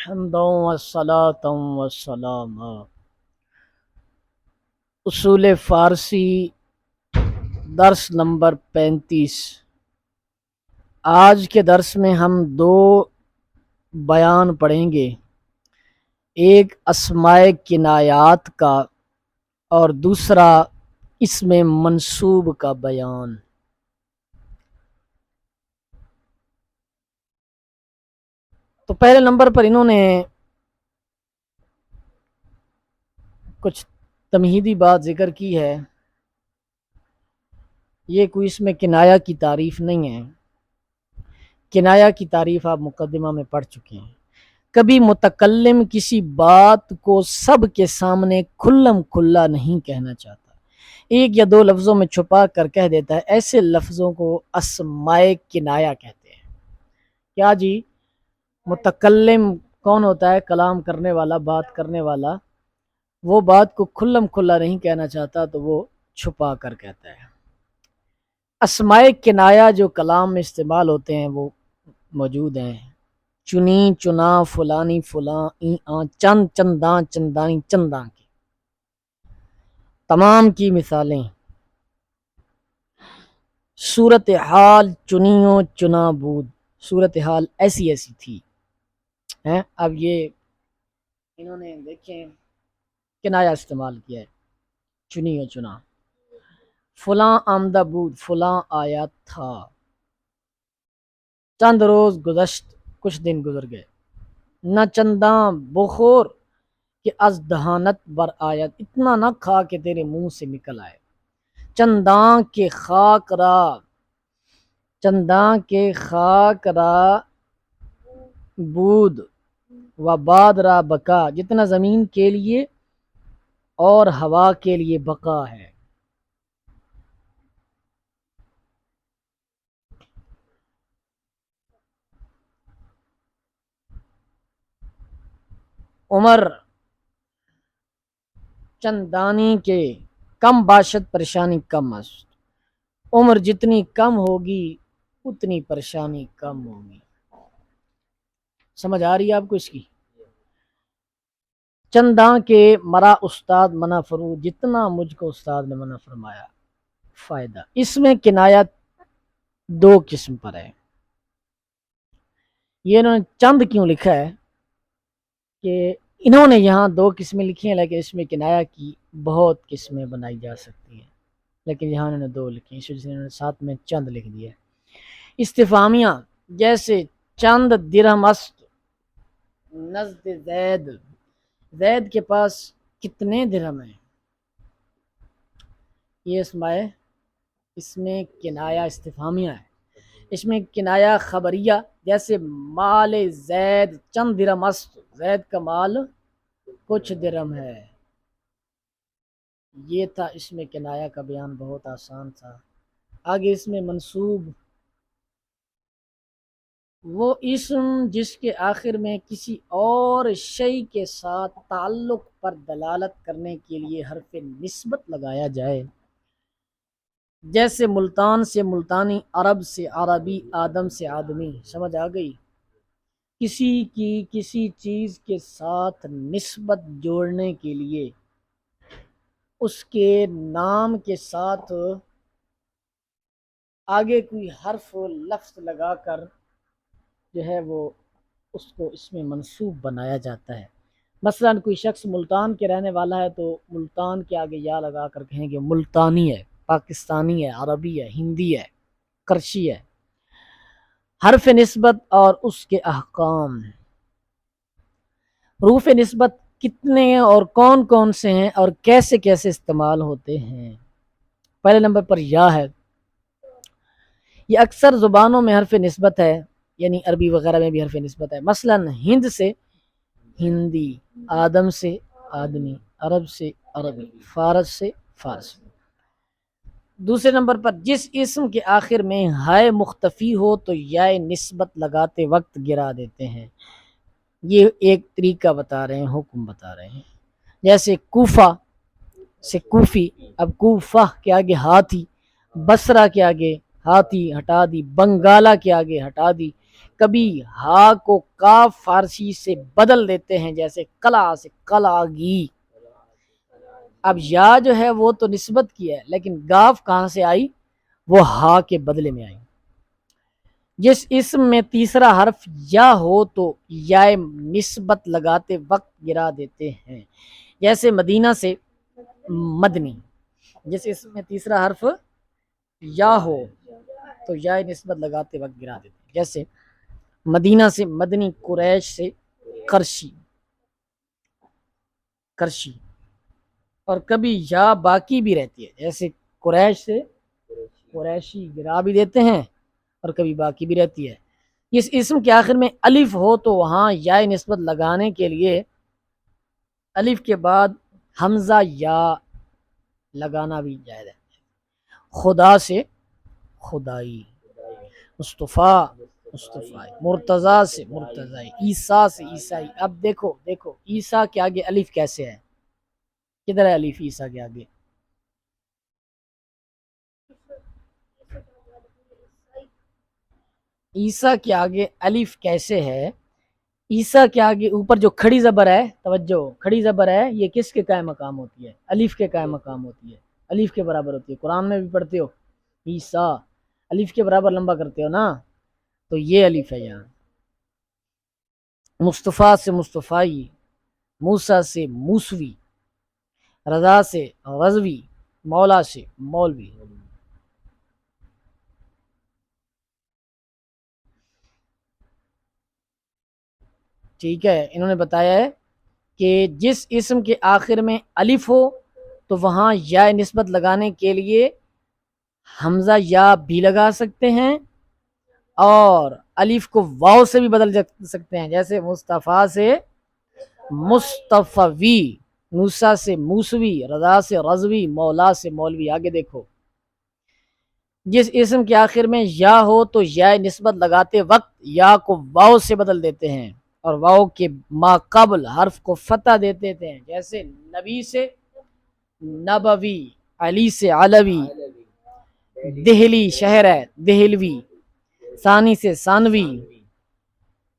حمدا والصلاة والسلام اصول فارسی درس نمبر 35۔ آج کے درس میں ہم دو بیان پڑھیں گے، ایک اسماء کنایات کا اور دوسرا اسم منصوب کا بیان۔ تو پہلے نمبر پر انہوں نے کچھ تمہیدی بات ذکر کی ہے۔ یہ کوئی اس میں کنایا کی تعریف نہیں ہے، کنایا کی تعریف آپ مقدمہ میں پڑھ چکے ہیں۔ کبھی متکلم کسی بات کو سب کے سامنے کھلم کھلا نہیں کہنا چاہتا، ایک یا دو لفظوں میں چھپا کر کہہ دیتا ہے، ایسے لفظوں کو اسماء کنایا کہتے ہیں۔ کیا جی؟ متکلم کون ہوتا ہے؟ کلام کرنے والا، بات کرنے والا۔ وہ بات کو کھلم کھلا نہیں کہنا چاہتا تو وہ چھپا کر کہتا ہے۔ اسماء کنایا جو کلام میں استعمال ہوتے ہیں وہ موجود ہیں۔ چنی، چنا، فلانی، فلاں، ای آں، چند، چنداں، چندانی، چنداں کی تمام کی مثالیں۔ صورتحال چنیوں چنا بود، صورتحال ایسی ایسی تھی۔ اب یہ انہوں نے دیکھیں کنایا استعمال کیا ہے، چنیوں چنا۔ فلاں آمدہ بود، فلاں آیا تھا۔ چند روز گزشت، کچھ دن گزر گئے۔ نہ چنداں بخور کہ از دہانت بر آیت، اتنا نہ کھا کہ تیرے منہ سے نکل آئے۔ چنداں کے خاک را، چنداں کے خاک را بود و باد را بقا، جتنا زمین کے لیے اور ہوا کے لیے بقا ہے۔ عمر چندانی کے کم باشد پریشانی کم است، عمر جتنی کم ہوگی اتنی پریشانی کم ہوگی۔ سمجھ آ رہی ہے آپ کو اس کی؟ چنداں کے مرا استاد منع فرو، جتنا مجھ کو استاد نے منع فرمایا فائدہ۔ اس میں کنایت دو قسم پر ہے۔ یہ انہوں نے چند کیوں لکھا ہے کہ انہوں نے یہاں دو قسمیں لکھی ہیں، لیکن اس میں کنایا کی بہت قسمیں بنائی جا سکتی ہیں، لیکن یہاں انہوں نے دو لکھی، اس وجہ سے انہوں نے ساتھ میں چند لکھ دیا ہے۔ استفہامیہ جیسے چند درہم است نزد زید، زید کے پاس کتنے درہم ہیں، یہ اسماء اس میں کنایا استفہامیہ ہے۔ اس میں کنایا خبریہ جیسے مال زید چند درہم است، زید کا مال کچھ درہم ہے۔ یہ تھا اس میں کنایا کا بیان، بہت آسان تھا۔ آگے اس میں منصوب، وہ اسم جس کے آخر میں کسی اور شے کے ساتھ تعلق پر دلالت کرنے کے لیے حرف نسبت لگایا جائے، جیسے ملتان سے ملتانی، عرب سے عربی، آدم سے آدمی۔ سمجھ آ گئی؟ کسی کی کسی چیز کے ساتھ نسبت جوڑنے کے لیے اس کے نام کے ساتھ آگے کوئی حرف لفظ لگا کر جو ہے وہ اس کو اس میں منصوب بنایا جاتا ہے۔ مثلا کوئی شخص ملتان کے رہنے والا ہے تو ملتان کے آگے یا لگا کر کہیں گے ملتانی ہے، پاکستانی ہے، عربی ہے، ہندی ہے، کرشی ہے۔ حرف نسبت اور اس کے احکام۔ حروف نسبت کتنے اور کون کون سے ہیں اور کیسے کیسے استعمال ہوتے ہیں؟ پہلے نمبر پر یا ہے۔ یہ اکثر زبانوں میں حرف نسبت ہے، یعنی عربی وغیرہ میں بھی حرف نسبت ہے۔ مثلا ہند سے ہندی، آدم سے آدمی، عرب سے عربی، فارس سے فارسی۔ دوسرے نمبر پر جس اسم کے آخر میں ہائے مختفی ہو تو یا نسبت لگاتے وقت گرا دیتے ہیں۔ یہ ایک طریقہ بتا رہے ہیں، حکم بتا رہے ہیں۔ جیسے کوفہ سے کوفی، اب کوفہ کے آگے ہاتھی، بصرہ کے آگے ہاتھی ہٹا دی، بنگالہ کے آگے ہٹا دی، کبھی ہا کو کاف فارسی سے بدل دیتے ہیں، جیسے کلا سے کلاگی۔ اب یا جو ہے وہ تو نسبت کی ہے، لیکن گاف کہاں سے آئی؟ وہ ہا کے بدلے میں آئی۔ جس اسم میں تیسرا حرف یا ہو تو یا نسبت لگاتے وقت گرا دیتے ہیں، جیسے مدینہ سے مدنی۔ جس اسم میں تیسرا حرف یا ہو تو یا نسبت لگاتے وقت گرا دیتے ہیں، جیسے مدینہ سے مدنی، قریش سے قرشی۔ اور کبھی یا باقی بھی رہتی ہے، جیسے قریش سے قریشی گرا بھی دیتے ہیں، اور کبھی باقی بھی رہتی ہے۔ اس اسم کے آخر میں الف ہو تو وہاں یا نسبت لگانے کے لیے الف کے بعد حمزہ یا لگانا بھی جائز ہے۔ خدا سے خدائی، مصطفیٰ مصطفی، مرتضیٰ سے مرتضی، عیسیٰ سے عیسائی۔ اب دیکھو عیسیٰ کے آگے الف کیسے ہے؟ کدھر ہے الف عیسیٰ کے آگے؟ عیسیٰ کے آگے الف کیسے ہے؟ عیسیٰ کے آگے اوپر جو کھڑی زبر ہے، توجہ، کھڑی زبر ہے، یہ کس کے قائم مقام ہوتی ہے؟ الف کے قائم مقام ہوتی ہے، الف کے برابر ہوتی ہے۔ قرآن میں بھی پڑھتے ہو عیسیٰ، الف کے برابر لمبا کرتے ہو نا، تو یہ الف ہے یہاں۔ مصطفیٰ سے مصطفی، موسیٰ سے موسوی، رضا سے رضوی، مولا سے مولوی۔ ٹھیک ہے، انہوں نے بتایا ہے کہ جس اسم کے آخر میں الف ہو تو وہاں یا نسبت لگانے کے لیے حمزہ یا بھی لگا سکتے ہیں، اور الف کو واو سے بھی بدل سکتے ہیں، جیسے مصطفیٰ سے مصطفی، موسیٰ سے موسوی، رضا سے رضوی، مولا سے مولوی۔ آگے دیکھو، جس اسم کے آخر میں یا ہو تو یا نسبت لگاتے وقت یا کو واو سے بدل دیتے ہیں، اور واو کے ما قبل حرف کو فتح دے دیتے ہیں، جیسے نبی سے نبوی، علی سے علوی، دہلی شہر ہے دہلوی، ثانی سے ثانوی۔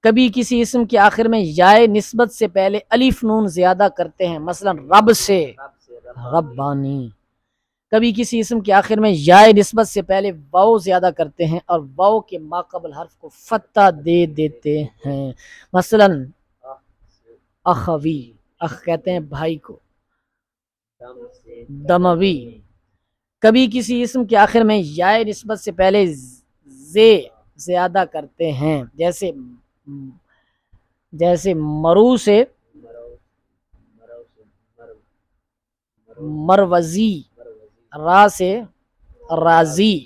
کبھی کسی اسم کے آخر میں یا نسبت سے پہلے الف نون زیادہ کرتے ہیں، مثلا رب سے ربانی۔ کبھی کسی اسم کے آخر میں یا نسبت سے پہلے واو زیادہ کرتے ہیں، اور واو کے ماقبل حرف کو فتح دے دیتے ہیں، مثلا اخوی، اخ کہتے ہیں بھائی کو، دموی۔ کبھی کسی اسم کے آخر میں یا نسبت سے پہلے زے زیادہ کرتے ہیں، جیسے مرو سے مروزی، را سے راضی۔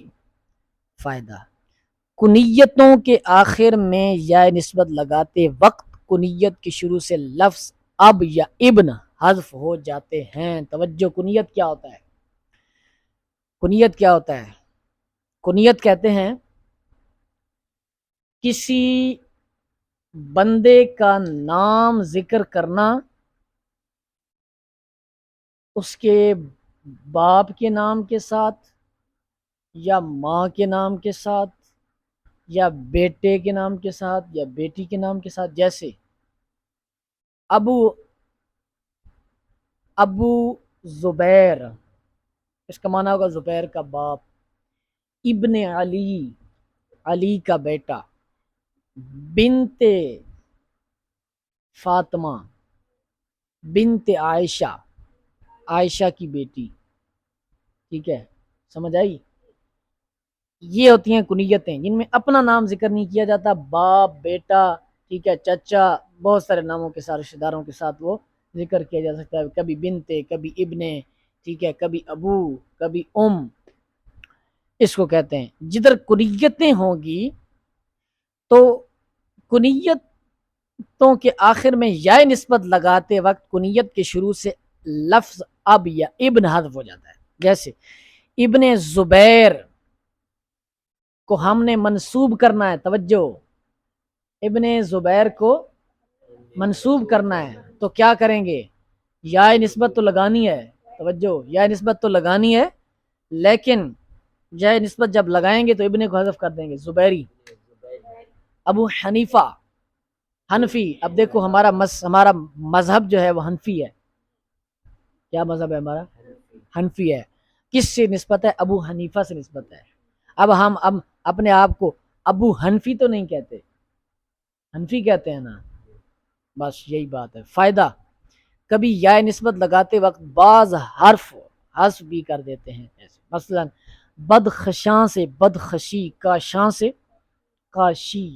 فائدہ، کنیتوں کے آخر میں یا نسبت لگاتے وقت کنیت کی شروع سے لفظ اب یا ابن حذف ہو جاتے ہیں۔ توجہ، کنیت کیا ہوتا ہے؟ کنیت کیا ہوتا ہے؟ کنیت کہتے ہیں کسی بندے کا نام ذکر کرنا اس کے باپ کے نام کے ساتھ، یا ماں کے نام کے ساتھ، یا بیٹے کے نام کے ساتھ، یا بیٹی کے نام کے ساتھ، جیسے ابو زبیر، اس کا معنی ہوگا زبیر کا باپ۔ ابن علی، علی کا بیٹا۔ بنت فاطمہ، بنت عائشہ، عائشہ کی بیٹی۔ ٹھیک ہے، سمجھ آئی؟ یہ ہوتی ہیں کنیتیں جن میں اپنا نام ذکر نہیں کیا جاتا، باپ، بیٹا، ٹھیک ہے، چچا، بہت سارے ناموں کے ساتھ، رشتہ داروں کے ساتھ وہ ذکر کیا جا سکتا ہے، کبھی بنتے، کبھی ابنے، ٹھیک ہے، کبھی ابو، کبھی اس کو کہتے ہیں۔ جدھر کنیتیں ہوں گی تو کنیتوں کے آخر میں یا نسبت لگاتے وقت کنیت کے شروع سے لفظ اب یا ابن حذف ہو جاتا ہے، جیسے ابن زبیر کو ہم نے منسوب کرنا ہے، توجہ، ابن زبیر کو منسوب کرنا ہے تو کیا کریں گے؟ یا نسبت تو لگانی ہے، توجہ، یا نسبت تو لگانی ہے، لیکن یا نسبت جب لگائیں گے تو ابن کو حذف کر دیں گے، زبیری۔ ابو حنیفہ حنفی. اب دیکھو ہمارا مذہب جو ہے وہ حنفی ہے. کیا مذہب ہے ہمارا؟ حنفی ہے. کس سے نسبت ہے؟ ابو حنیفہ سے نسبت ہے. اب ہم اپنے آپ کو ابو حنفی تو نہیں کہتے، حنفی کہتے ہیں نا. بس یہی بات ہے. فائدہ، کبھی یا نسبت لگاتے وقت بعض حرف حذف بھی کر دیتے ہیں. ایسے مثلا بدخشاں سے بدخشی، کاشاں سے کاشی.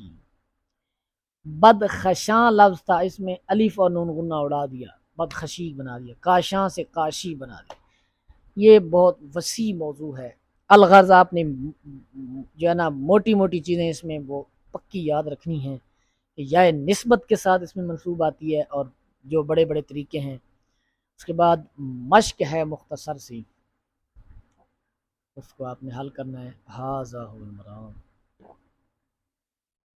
بدخشاں لفظ تھا، اس میں الف اور نون غنہ اڑا دیا، بدخشی بنا دیا. کاشاں سے کاشی بنا دیا. یہ بہت وسیع موضوع ہے. الغرض آپ نے جو ہے نا موٹی موٹی چیزیں اس میں وہ پکی یاد رکھنی ہیں کہ یا نسبت کے ساتھ اس میں منصوب آتی ہے، اور جو بڑے بڑے طریقے ہیں. اس کے بعد مشق ہے مختصر سی، اس کو آپ نے حل کرنا ہے. ھذا ھو المرام.